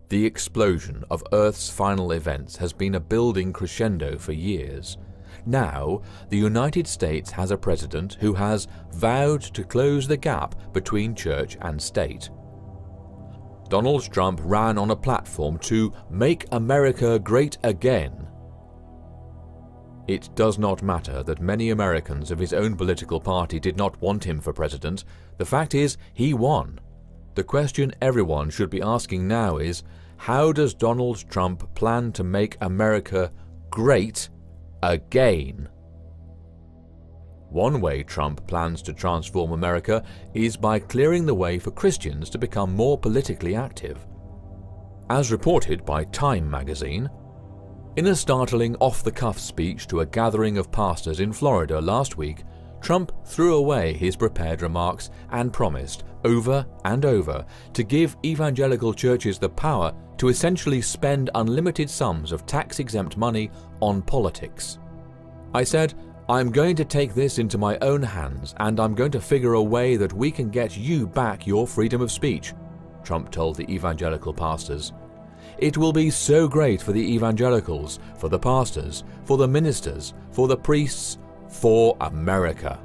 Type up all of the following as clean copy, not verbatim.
The explosion of Earth's final events has been a building crescendo for years. Now, the United States has a president who has vowed to close the gap between church and state. Donald Trump ran on a platform to make America great again. It does not matter that many Americans of his own political party did not want him for president. The fact is, he won. The question everyone should be asking now is, how does Donald Trump plan to make America great again? One way Trump plans to transform America is by clearing the way for Christians to become more politically active. As reported by Time magazine, in a startling off-the-cuff speech to a gathering of pastors in Florida last week, Trump threw away his prepared remarks and promised, over and over, to give evangelical churches the power to essentially spend unlimited sums of tax-exempt money on politics. I said, "I'm going to take this into my own hands, and I'm going to figure a way that we can get you back your freedom of speech," Trump told the evangelical pastors. "It will be so great for the evangelicals, for the pastors, for the ministers, for the priests, for America."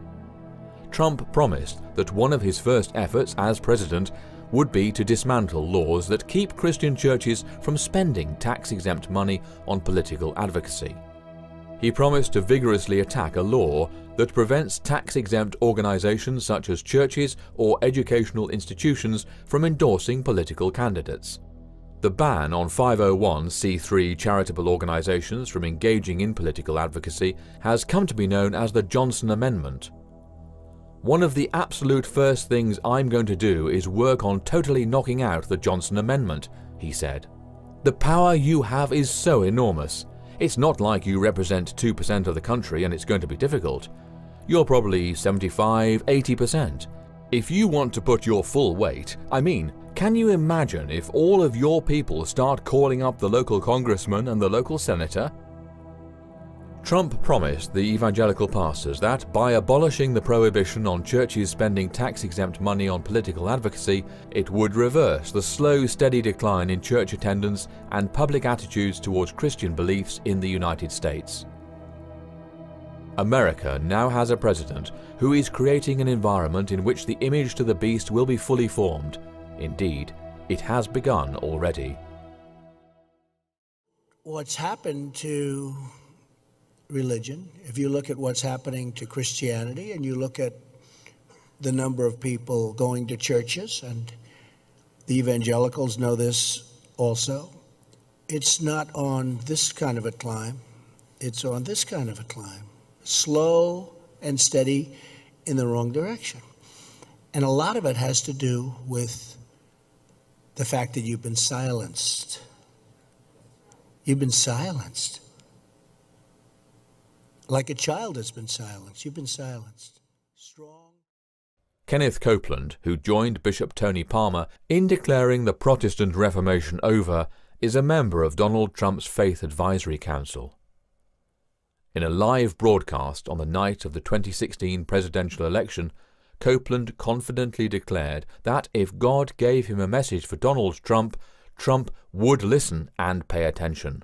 Trump promised that one of his first efforts as president would be to dismantle laws that keep Christian churches from spending tax-exempt money on political advocacy. He promised to vigorously attack a law that prevents tax-exempt organizations such as churches or educational institutions from endorsing political candidates. The ban on 501c3 charitable organizations from engaging in political advocacy has come to be known as the Johnson Amendment. "One of the absolute first things I'm going to do is work on totally knocking out the Johnson Amendment," he said. "The power you have is so enormous. It's not like you represent 2% of the country and it's going to be difficult. You're probably 75, 80%. If you want to put your full weight, I mean, can you imagine if all of your people start calling up the local congressman and the local senator?" Trump promised the evangelical pastors that by abolishing the prohibition on churches spending tax-exempt money on political advocacy, it would reverse the slow, steady decline in church attendance and public attitudes towards Christian beliefs in the United States. America now has a president who is creating an environment in which the image to the beast will be fully formed. Indeed, it has begun already. What's happened to religion, if you look at what's happening to Christianity and you look at the number of people going to churches, and the evangelicals know this also, it's not on this kind of a climb, it's on this kind of a climb. Slow and steady in the wrong direction. And a lot of it has to do with the fact that you've been silenced. You've been silenced. Like a child has been silenced. You've been silenced. Strong. Kenneth Copeland, who joined Bishop Tony Palmer in declaring the Protestant Reformation over, is a member of Donald Trump's Faith Advisory Council. In a live broadcast on the night of the 2016 presidential election, Copeland confidently declared that if God gave him a message for Donald Trump, Trump would listen and pay attention.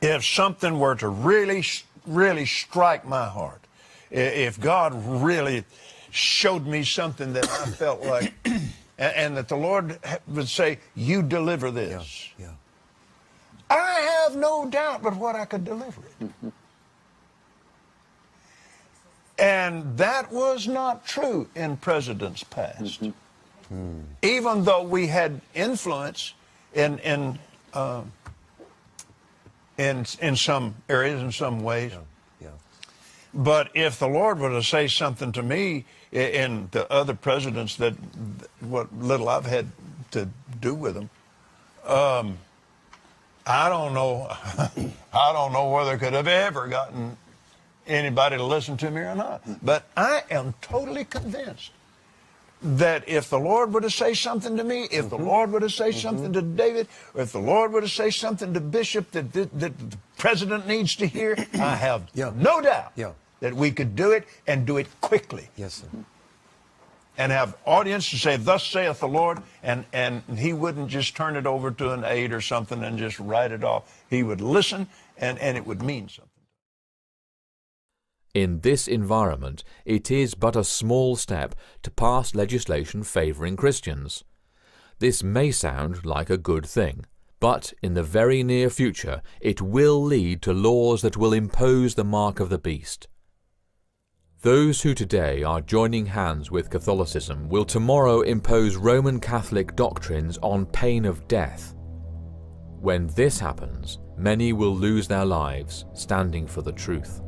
If something were to really strike my heart, if God really showed me something that I felt like, and that the Lord would say, "You deliver this," yeah. I have no doubt but what I could deliver it. And that was not true in presidents past. Even though we had influence in some areas, in some ways. Yeah. But if the Lord were to say something to me in the other presidents, that what little I've had to do with them, I don't know. I don't know whether I could have ever gotten anybody to listen to me or not. But I am totally convinced that if the Lord were to say something to me, if the Lord were to say something to David, or if the Lord were to say something to Bishop that the president needs to hear, I have no doubt that we could do it and do it quickly. Yes, sir. and have audience to say, thus saith the Lord, and he wouldn't just turn it over to an aide or something and just write it off. He would listen, and it would mean something. In this environment, it is but a small step to pass legislation favouring Christians. This may sound like a good thing, but in the very near future it will lead to laws that will impose the mark of the beast. Those who today are joining hands with Catholicism will tomorrow impose Roman Catholic doctrines on pain of death. When this happens, many will lose their lives standing for the truth.